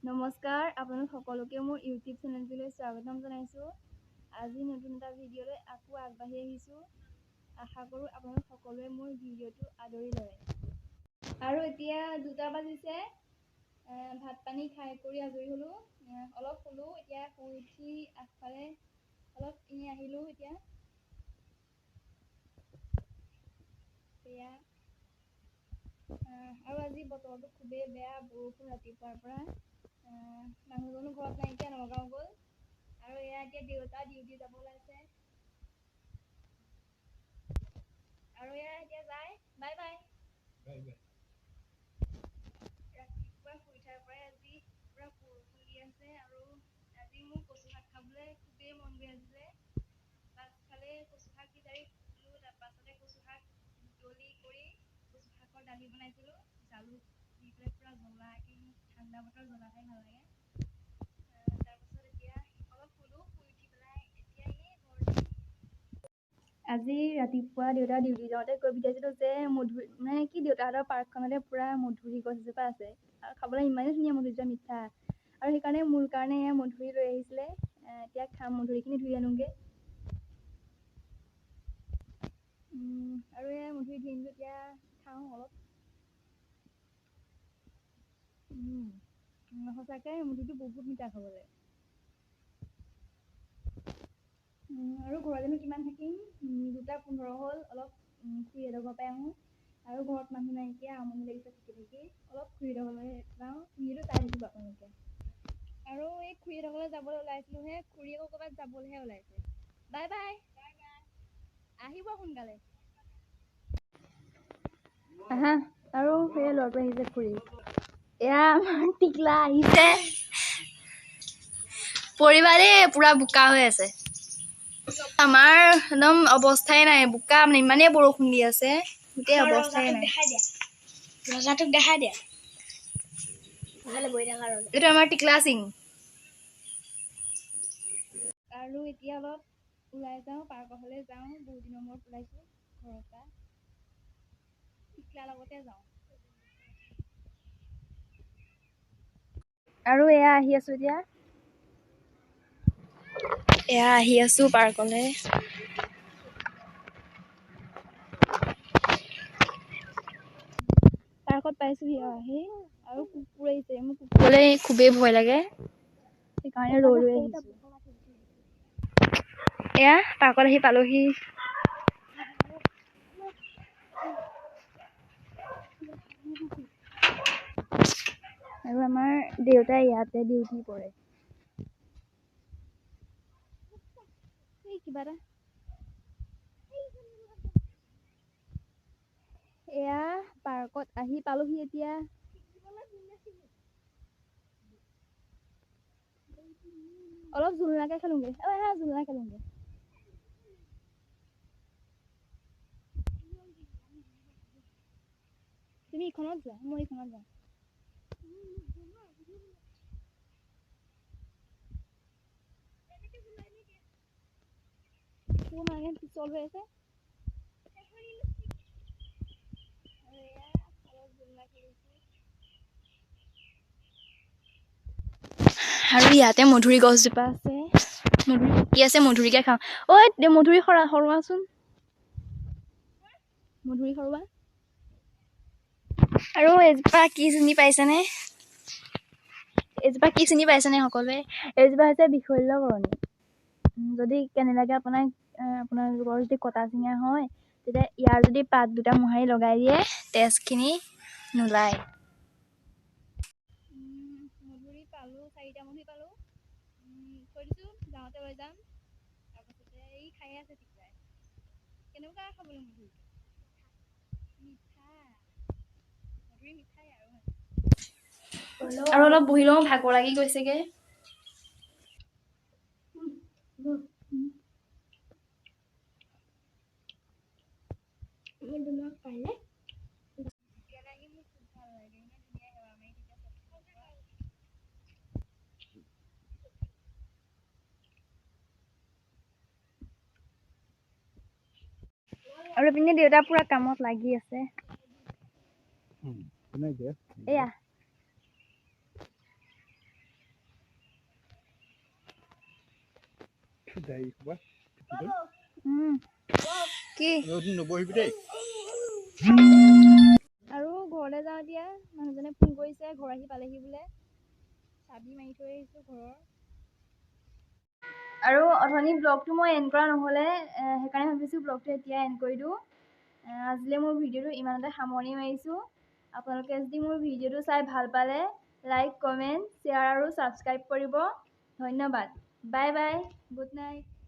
নমস্কাৰ, আপোনালোক সকলোকে মোৰ ইউটিউব চেনেলটোলৈ স্বাগতম জনাইছোঁ। আজি নতুন এটা ভিডিঅ'লৈ আকৌ আগবাঢ়ি আহিছোঁ। আশা কৰোঁ আপোনালোক সকলোৱে মোৰ ভিডিঅ'টো আদৰি লয়। আৰু এতিয়া 2টা বাজিছে। ভাত পানী খাই কৰি আজৰি হ'লোঁ। অলপ শুলোঁ। এতিয়া শুই উঠি আগফালে অলপ এনেই আহিলোঁ। এতিয়া আৰু আজি বতৰটো খুবেই বেয়া, বৰষুণ ৰাতিপুৱাৰ পৰা। মানুহজনো ঘৰত নাইকিয়া, নগাঁও গ'ল। আৰু এয়া এতিয়া দেউতা ডিউটি যাব ওলাইছে। আৰু এয়া এতিয়া যায়। Bye bye. ৰাতিপুৱা শুই উঠাৰ পৰাই আজি পুৰা বৰষুণ দি আছে। আৰু আজি মোৰ কচু শাক খাবলৈ খুবেই মন গৈ আছিলে। পাছফালে কচু শাক বিচাৰি ফুৰিলোঁ। তাৰপাছতে কচু শাক বুটলি কৰি কচু শাকৰ দালি বনাইছিলোঁ। জালুক দি পেলাই পুৰা জ্বলাকৈ, ঠাণ্ডা বতৰ জ্বলা খাই ভাল লাগে। তাৰপাছত এতিয়া অলপ শুলোঁ। শুই উঠি পেলাই এতিয়া এই ঘৰতে। আজি ৰাতিপুৱা দেউতা ডিউটি যাওঁতে কৈ পঠিয়াইছিলোঁ যে দেউতাহঁতৰ পাৰ্কখনতে পুৰা মধুৰি গছ এজোপা আছে। আৰু খাবলৈ ইমানেই ধুনীয়া মধুৰিজোপা, মিঠা। আৰু সেইকাৰণে মোৰ কাৰণে মধুৰি লৈ আহিছিলে। এতিয়া খাম, মধুৰিখিনি ধুই আনোগৈ। আৰু এই মধুৰি ধুই আনিলোঁ। এতিয়া খাওঁ অলপ। সঁচাকৈ মধুৰিটো বহুত মিঠা খাবলৈ। আৰু ঘৰতেনো কিমান থাকিম। 2:15 হ'ল। অলপ খুৰীহঁতৰ ঘৰৰ পৰাই আহোঁ। আৰু ঘৰত মানুহ নাইকিয়া, আমনি লাগিছে থাকি থাকি। অলপ খুৰীহঁতৰ ঘৰলৈ যাওঁ। খুৰীহঁতো চাই থাকিব আপোনালোকে। আৰু এই খুৰীহঁতৰ ঘৰলৈ যাবলৈ ওলাইছিলোঁহে। খুৰী আকৌ ক'ৰবাত যাবলৈহে ওলাইছে। Bye bye. আহিব সোনকালে। আহা। আৰু সেই ল'ৰাটো আহিছে, খুৰী। এয়া আমাৰ টিকলা আহিছে। পৰিবা দেই, পুৰা বোকা হৈ আছে। আমাৰ একদম অৱস্থাই নাই, বোকা মানে ইমানেই বৰষুণ দি আছে। গোটেই অৱস্থাই নাই। ৰজাটোক দেখাই দিয়া। এইটো আমাৰ টিকলা সিং। আৰু এতিয়া অলপ ওলাই যাওঁ, পাৰ্কৰ ফালে যাওঁ। বহুত দিনৰ মূৰত ওলাইছোঁ ঘৰৰ পৰা। টিকলাৰ লগতে যাওঁ। আৰু এয়া আহি আছোঁ এতিয়া। আহি আছোঁ পাৰ্কলৈ। পাৰ্কত পাইছোঁহি আহি। আৰু কুকুৰ আহিছে। মোৰ কুকুৰলৈ খুবেই ভয় লাগে। সেইকাৰণে ৰৈ আহিছোঁ। এয়া পাৰ্কত আহি পালোহি। আৰু আমাৰ দেউতাই ইয়াতে ডিউটি কৰে। কিবা এটা এয়া পাৰ্কত আহি পালোহি এতিয়া। অলপ জোলনাকে খেলোঁগে। জোলনা খেলোঁগে। তুমি ইখনত যোৱা, মই ইখনত যাওঁ। পিছল হৈ আছে। আৰু ইয়াতে মধুৰি গছজোপা আছে। মধুৰি পকি আছে, মধুৰিকে খাওঁ। ঐ মধুৰি সৰোৱাচোন। মধুৰি সৰোৱা। আৰু এজোপা কি চিনি পাইছেনে? সকলোৱে? এইজোপা হৈছে বিশল্যকৰণী। যদি কেনেবাকে আপোনালোকৰ যদি কটা চিঙা হয়, তেতিয়া ইয়াৰ যদি পাত 2টা মোহাৰি লগাই দিয়ে, তেজখিনি নোলায়। মধুৰি পালোঁ, 4টা মধুৰি পালোঁ। থৈ দিছোঁ, যাওঁতে লৈ যাম। তাৰপাছতে এই খাই আছে টিকলাই। কেনেকুৱা খাবলৈ মধুৰি? মিঠা। মধুৰি মিঠাই আৰু অলপ বহি লওঁ, ভাগৰ লাগি গৈছেগে। আৰু পিনে দেউতা পুৰা কামত লাগি আছে। এয়া কি আৰু ঘৰলৈ যাওঁ এতিয়া মানুহজনে ফোন কৰিছে ঘৰ আহি পালেহি বোলে চাবি মাৰি থৈ আহিছোঁ ঘৰৰ আৰু অথনি ব্লগটো মই এণ্ড কৰা নহ'লে সেইকাৰণে ভাবিছোঁ ব্লগটো এতিয়া এণ্ড কৰি দিওঁ আজিলৈ মোৰ ভিডিঅ'টো ইমানতে সামৰণি মাৰিছোঁ আপোনালোকে যদি মোৰ ভিডিঅ'টো চাই ভাল পালে লাইক কমেণ্ট শ্বেয়াৰ আৰু ছাবস্ক্ৰাইব কৰিব ধন্যবাদ বাই বাই গুড নাইট